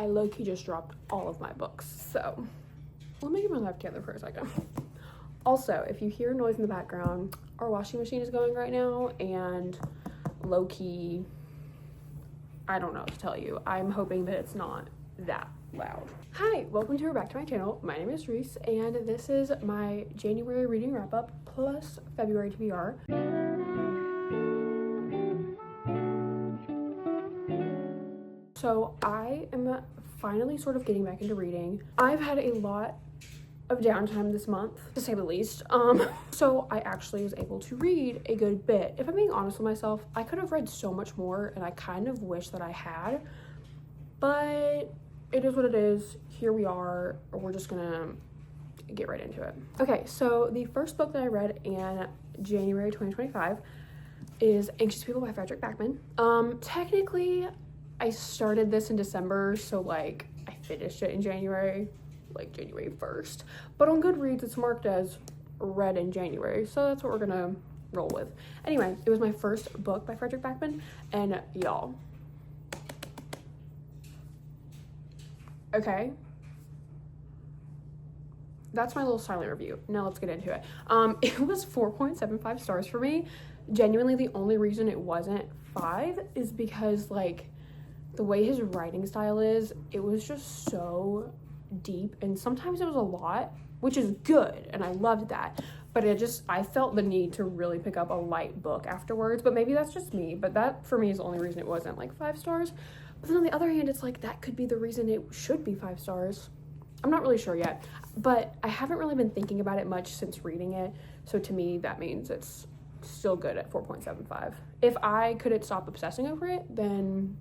I low-key just dropped all of my books, so let me get my life together for a second. Also, if you hear noise in the background, our washing machine is going right now, and low-key, I don't know what to tell you. I'm hoping that it's not that loud. Hi, welcome to or back to my channel. My name is Reese, and this is my January reading wrap-up plus February TBR. So I am finally sort of getting back into reading. I've had a lot of downtime this month, to say the least. So I actually was able to read a good bit. If I'm being honest with myself, I could have read so much more, and I kind of wish that I had, but it is what it is. Here we are. We're just gonna get right into it. Okay, so the first book that I read in January 2025 is Anxious People by Frederick Backman. Technically, I started this in December, so like I finished it in January, like January 1st. But on Goodreads, it's marked as read in January, so that's what we're gonna roll with. Anyway, it was my first book by Frederick Backman, and y'all, okay, that's my little silent review. Now let's get into it. It was 4.75 stars for me. Genuinely, the only reason it wasn't 5 is because like the way his writing style is, it was just so deep, and sometimes it was a lot, which is good, and I loved that, but I felt the need to really pick up a light book afterwards. But maybe that's just me, but that for me is the only reason it wasn't like 5 stars. But then on the other hand, it's like that could be the reason it should be 5 stars. I'm not really sure yet, but I haven't really been thinking about it much since reading it, so to me that means it's still good at 4.75. If I couldn't stop obsessing over it, then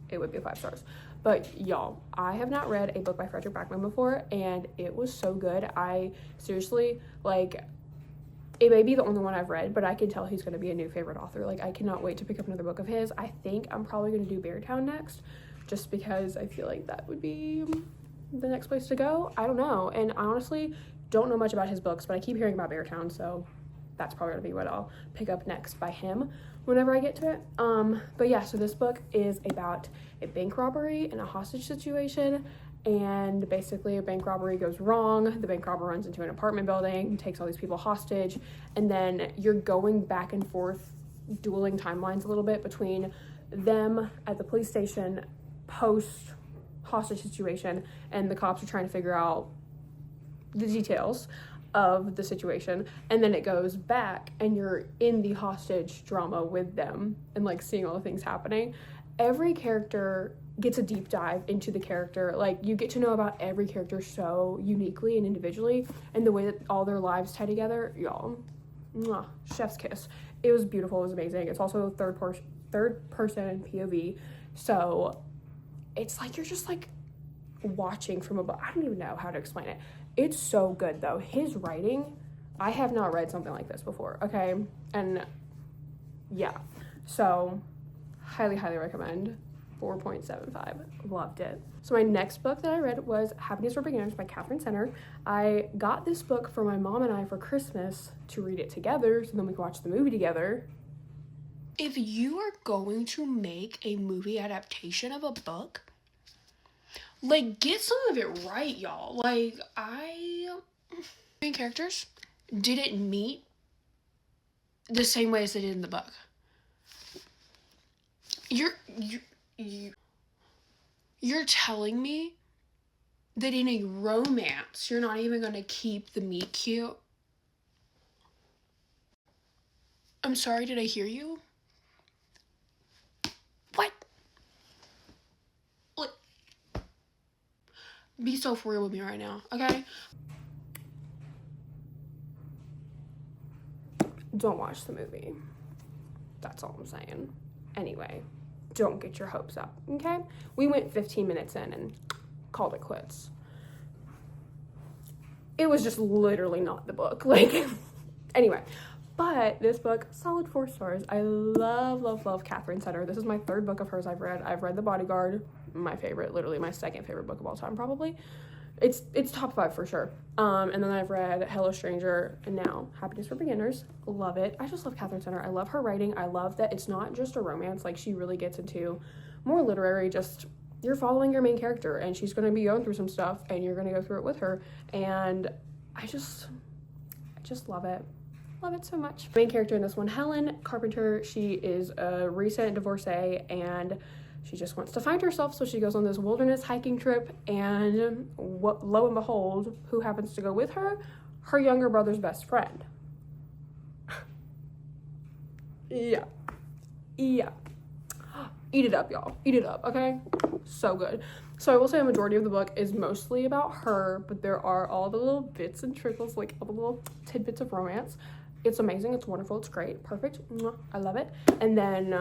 it would be 5 stars. But y'all, I have not read a book by Frederick Backman before, and it was so good. I seriously, like, it may be the only one I've read, but I can tell he's going to be a new favorite author. Like, I cannot wait to pick up another book of his. I think I'm probably going to do Beartown next, just because I feel like that would be the next place to go. I don't know, and I honestly don't know much about his books, but I keep hearing about Beartown, so that's probably going to be what I'll pick up next by him whenever I get to it. But yeah, so this book is about a bank robbery and a hostage situation, and basically a bank robbery goes wrong. The bank robber runs into an apartment building, takes all these people hostage, and then you're going back and forth, dueling timelines a little bit between them at the police station post hostage situation, and the cops are trying to figure out the details of the situation, and then it goes back and you're in the hostage drama with them and like seeing all the things happening. Every character gets a deep dive into the character. Like, you get to know about every character so uniquely and individually, and the way that all their lives tie together, y'all, mwah, chef's kiss. It was beautiful. It was amazing. It's also third person POV, so it's like you're just like watching from above. I don't even know how to explain it. It's so good though. His writing, I have not read something like this before, okay? And yeah, so highly recommend. 4.75. Loved it. So my next book that I read was Happiness for Beginners by Catherine Center. I got this book for my mom and I for Christmas to read it together, so then we could watch the movie together. If you are going to make a movie adaptation of a book, like, get some of it right, y'all. Like, main characters didn't meet the same way as they did in the book. You're telling me that in a romance, you're not even gonna keep the meet cute? I'm sorry, did I hear you? What? Be so for real with me right now, okay? Don't watch the movie. That's all I'm saying. Anyway, don't get your hopes up, okay? We went 15 minutes in and called it quits. It was just literally not the book. Like, anyway. But this book, solid 4 stars. I love Catherine Center. This is my 3rd book of hers I've read. I've read The Bodyguard, my favorite, literally my 2nd favorite book of all time, probably. It's top 5 for sure. And then I've read Hello Stranger, and now Happiness for Beginners. Love it. I just love Catherine Center. I love her writing. I love that it's not just a romance. Like, she really gets into more literary, just you're following your main character, and she's going to be going through some stuff, and you're going to go through it with her. And I just love it. Love it so much. Main character in this one, Helen Carpenter, she is a recent divorcee, and she just wants to find herself, so she goes on this wilderness hiking trip, and lo and behold, who happens to go with her? Her younger brother's best friend. Yeah. Eat it up, y'all. Eat it up, okay? So good. So I will say a majority of the book is mostly about her, but there are all the little bits and trickles, like all the little tidbits of romance. It's amazing. It's wonderful. It's great. Perfect. I love it. And then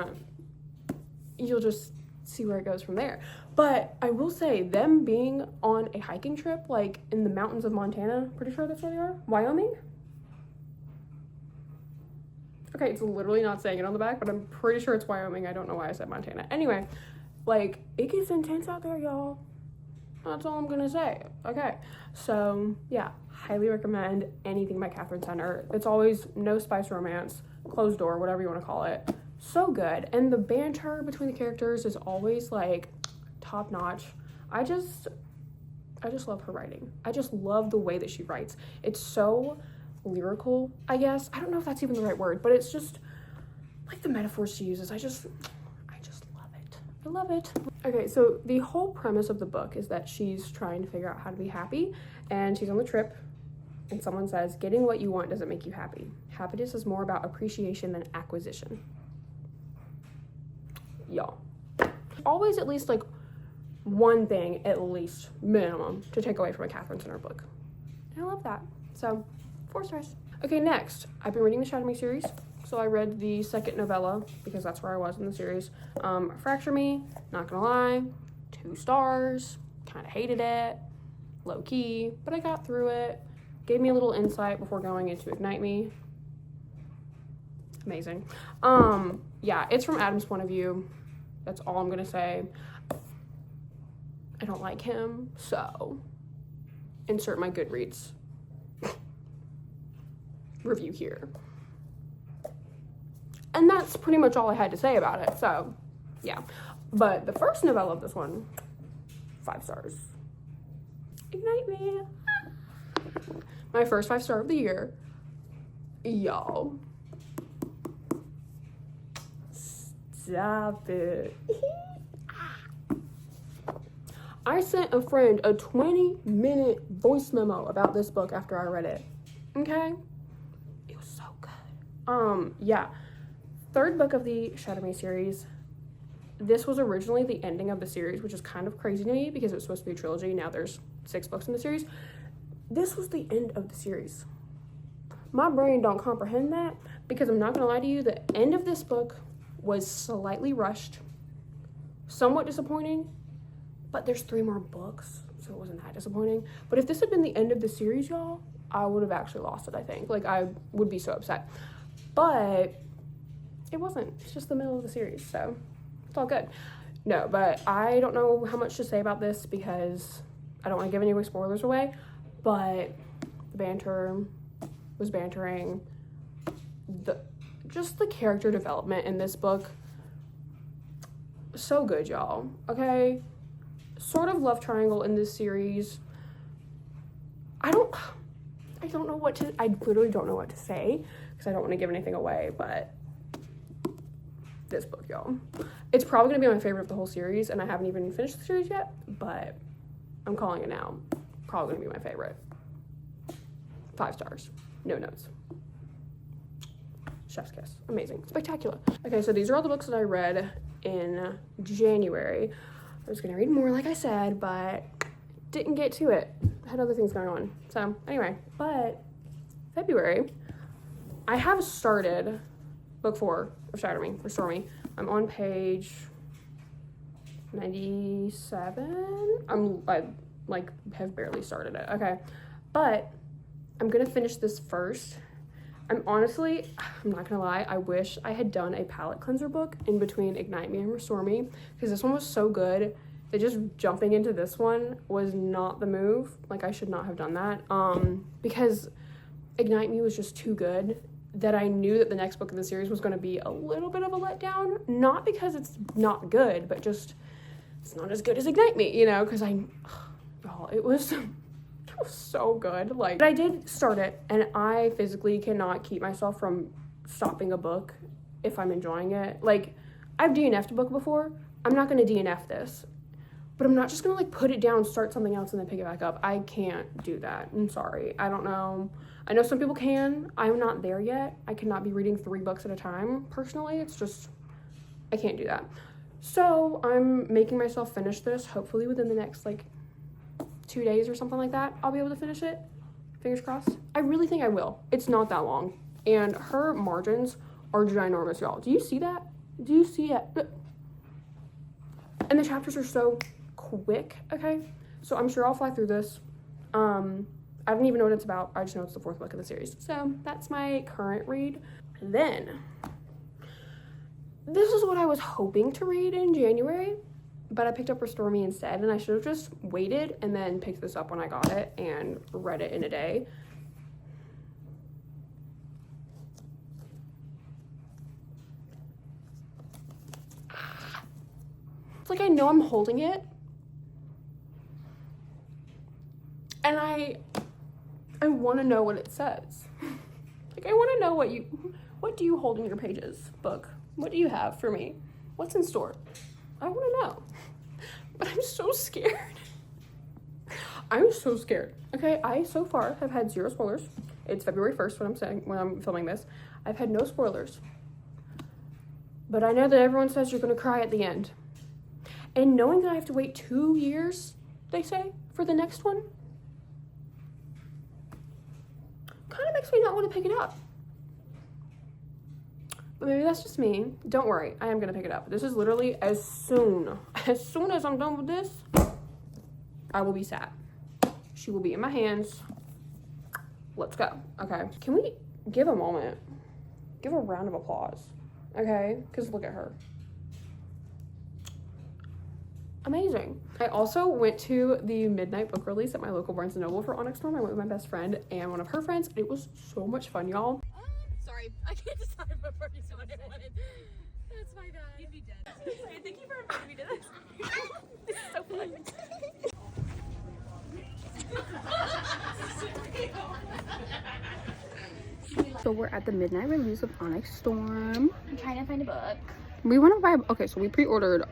you'll just see where it goes from there. But I will say, them being on a hiking trip, like in the mountains of Montana, pretty sure that's where they are. Wyoming? Okay, it's literally not saying it on the back, but I'm pretty sure it's Wyoming. I don't know why I said Montana. Anyway, like, it gets intense out there, y'all. That's all I'm gonna say. Okay, so yeah, highly recommend anything by Catherine Center. It's always no spice romance, closed door, whatever you want to call it. So good. And the banter between the characters is always like top notch. I just love her writing. I just love the way that she writes. It's so lyrical, I guess. I don't know if that's even the right word, but it's just like the metaphors she uses. I just love it. I love it. Okay, so the whole premise of the book is that she's trying to figure out how to be happy, and she's on the trip, and someone says, getting what you want doesn't make you happy. Happiness is more about appreciation than acquisition. Y'all. Always at least like one thing, at least minimum, to take away from a Catherine Center book. And I love that. So 4 stars. Okay, next, I've been reading the Shadow Me series. So I read the second novella because that's where I was in the series. Fracture Me, not gonna lie, 2 stars, kind of hated it, low key, but I got through it. Gave me a little insight before going into Ignite Me. Amazing. Yeah, it's from Adam's point of view. That's all I'm gonna say. I don't like him, so insert my Goodreads review here. And that's pretty much all I had to say about it, so yeah. But the first novella of this one, 5 stars. Ignite Me. My first 5-star of the year. Y'all. Stop it. I sent a friend a 20-minute voice memo about this book after I read it. Okay? It was so good. Yeah. 3rd book of the Shadow Me series. This was originally the ending of the series, which is kind of crazy to me because it was supposed to be a trilogy. Now there's 6 books in the series. This was the end of the series. My brain don't comprehend that because I'm not gonna lie to you, the end of this book was slightly rushed, somewhat disappointing, but there's 3 more books, so it wasn't that disappointing. But if this had been the end of the series, y'all, I would have actually lost it, I think. Like, I would be so upset. But it wasn't. It's just the middle of the series, so it's all good. No, but I don't know how much to say about this because I don't want to give any spoilers away, but the banter was bantering. Just the character development in this book, so good, y'all. Okay, sort of love triangle in this series. I don't know what to, I literally don't know what to say because I don't want to give anything away, but this book, y'all, it's probably gonna be my favorite of the whole series, and I haven't even finished the series yet, but I'm calling it now. Probably gonna be my favorite. 5 stars, no notes. Chef's kiss. Amazing. Spectacular. Okay, so these are all the books that I read in January. I was gonna read more, like I said, but didn't get to it. I had other things going on. So anyway, but February, I have started book 4 of Shadow Me, Restore Me. I'm on page 97. I like have barely started it. Okay, but I'm gonna finish this first. I'm not gonna lie, I wish I had done a palette cleanser book in between Ignite Me and Restore Me, because this one was so good that just jumping into this one was not the move. Like, I should not have done that, because Ignite Me was just too good that I knew that the next book in the series was gonna be a little bit of a letdown, not because it's not good, but just it's not as good as Ignite Me, you know, because y'all, it was so good. Like, but I did start it, and I physically cannot keep myself from stopping a book if I'm enjoying it. Like, I've DNF'd a book before. I'm not going to DNF this, but I'm not just going to like put it down, start something else, and then pick it back up. I can't do that. I'm sorry. I don't know. I know some people can. I'm not there yet. I cannot be reading 3 books at a time. Personally, it's just, I can't do that. So I'm making myself finish this, hopefully within the next like 2 days or something like that. I'll be able to finish it. Fingers crossed. I really think I will. It's not that long. And her margins are ginormous, y'all. Do you see that? Do you see it? And the chapters are so quick, okay? So I'm sure I'll fly through this. I don't even know what it's about. I just know it's the 4th book of the series. So that's my current read. Then, this is what I was hoping to read in January, but I picked up Restore Me instead, and I should have just waited and then picked this up when I got it and read it in a day. It's like I know I'm holding it, and I want to know what it says. Like, I want to know what do you hold in your pages, book? What do you have for me? What's in store? I want to know. But I'm so scared. I'm so scared. Okay, I so far have had 0 spoilers. It's February 1st when I'm filming this. I've had no spoilers. But I know that everyone says you're going to cry at the end. And knowing that I have to wait 2 years, they say, for the next one, kind of makes me not want to pick it up. But maybe that's just me. Don't worry, I am going to pick it up. This is literally as soon as I'm done with this, I will be sad. She will be in my hands. Let's go. Okay. Can we give a moment? Give a round of applause. Okay? Because look at her. Amazing. I also went to the midnight book release at my local Barnes & Noble for Onyx Storm. I went with my best friend and one of her friends. It was so much fun, y'all. Sorry, I can't decide what Barbie's one I wanted. That's my bad. You'd be dead. Sorry, thank you for inviting me to this. This is so fun. So we're at the midnight release of Onyx Storm. I'm trying to find a book. We want to buy, okay, so we pre-ordered,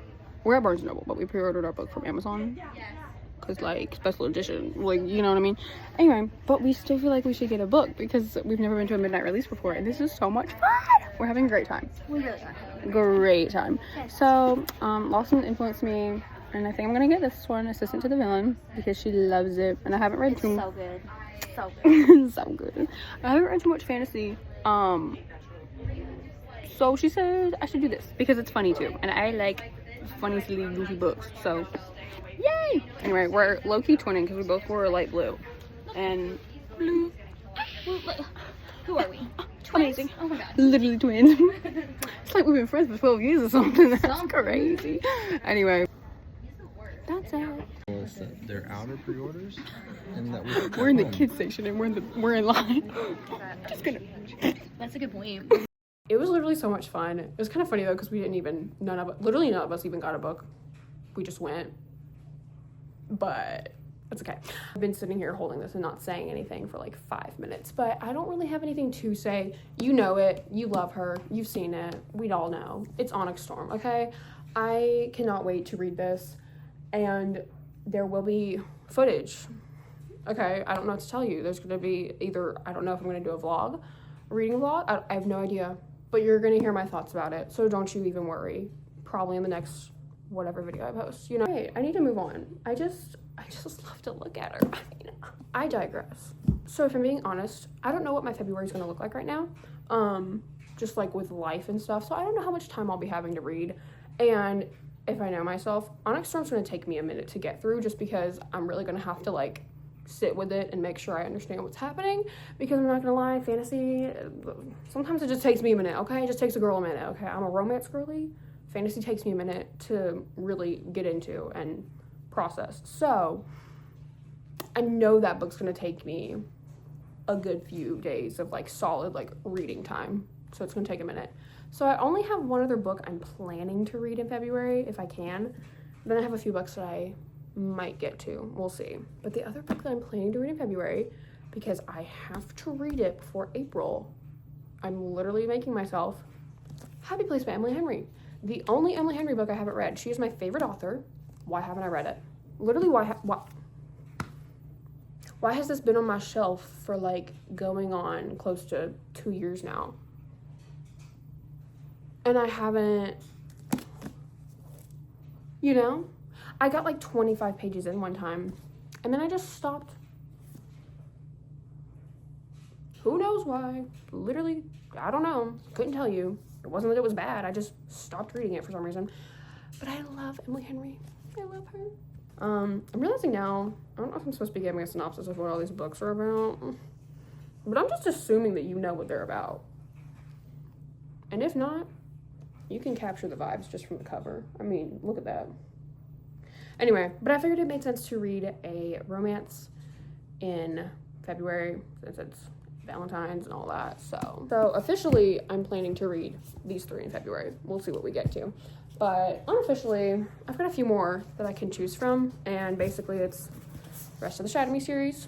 we're at Barnes & Noble, but we pre-ordered our book from Amazon. Yes. Because, like, special edition, like, you know what I mean? Anyway, but we still feel like we should get a book because we've never been to a midnight release before, and this is so much fun. We're having a great time. We really are. Great time. So, Lawson influenced me, and I think I'm gonna get this one, Assistant to the Villain, because she loves it, and I haven't read too much. So good. So good. So good. I haven't read too much fantasy, so she said I should do this because it's funny too, and I like funny, silly, goofy books, so yay! Anyway, we're low-key twinning because we both wore light blue. And blue. Who are we? Amazing. Oh my god. Literally twins. It's like we've been friends for 12 years or something. That's crazy. Anyway. That's it. They're out of pre-orders, and that we're in the kids section and we're in line. Just gonna. That's a good point. It was literally so much fun. It was kind of funny though because we didn't even none of us even got a book. We just went. But it's okay. I've been sitting here holding this and not saying anything for like 5 minutes, but I don't really have anything to say. You know it. You love her. You've seen it. We'd all know. It's Onyx Storm, okay? I cannot wait to read this, and there will be footage, okay? I don't know what to tell you. There's going to be either, I don't know if I'm going to do a vlog, a reading vlog. I have no idea, but you're going to hear my thoughts about it, so don't you even worry. Probably in the next whatever video I post, you know. Hey, I need to move on. I just love to look at her. I digress. So if I'm being honest, I don't know what my February is going to look like right now. Just like with life and stuff. So I don't know how much time I'll be having to read. And if I know myself, Onyx Storm's going to take me a minute to get through just because I'm really going to have to like sit with it and make sure I understand what's happening, because I'm not going to lie, fantasy, sometimes it just takes me a minute, okay? It just takes a girl a minute, okay? I'm a romance girly. Fantasy takes me a minute to really get into and process. So I know that book's gonna take me a good few days of like solid like reading time. So it's gonna take a minute. So I only have one other book I'm planning to read in February if I can. Then I have a few books that I might get to. We'll see. But the other book that I'm planning to read in February, because I have to read it before April, I'm literally making myself, Happy Place by Emily Henry. The only Emily Henry book I haven't read. She is my favorite author. Why haven't I read it? Literally, why has this been on my shelf for like going on close to 2 years now? And I haven't, you know? I got like 25 pages in one time, and then I just stopped. Who knows why? Literally, I don't know. Couldn't tell you. It wasn't that it was bad. I just stopped reading it for some reason. But I love Emily Henry. I love her. I'm realizing now, I don't know if I'm supposed to be giving a synopsis of what all these books are about, but I'm just assuming that you know what they're about. And if not, you can capture the vibes just from the cover. I mean, look at that. Anyway, but I figured it made sense to read a romance in February since it's Valentine's and all that. So officially, I'm planning to read these 3 in February. We'll see what we get to. But unofficially, I've got a few more that I can choose from. And basically, it's the rest of the Shadow Me series.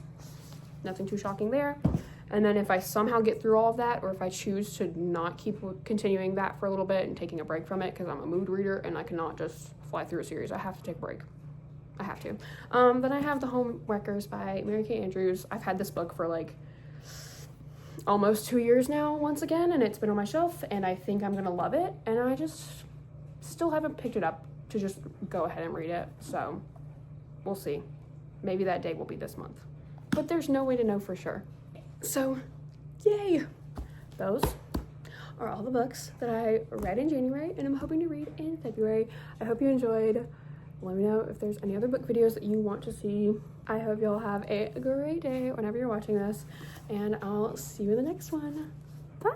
Nothing too shocking there. And then if I somehow get through all of that, or if I choose to not keep continuing that for a little bit and taking a break from it, because I'm a mood reader and I cannot just fly through a series. I have to take a break. I have to. Then I have The Homewreckers by Mary Kay Andrews. I've had this book for like almost 2 years now once again, and it's been on my shelf, and I think I'm gonna love it, and I just still haven't picked it up to just go ahead and read it. So we'll see. Maybe that day will be this month, but there's no way to know for sure. So yay, those are all the books that I read in January and I'm hoping to read in February. I hope you enjoyed. Let me know if there's any other book videos that you want to see. I hope y'all have a great day whenever you're watching this, and I'll see you in the next one. Bye.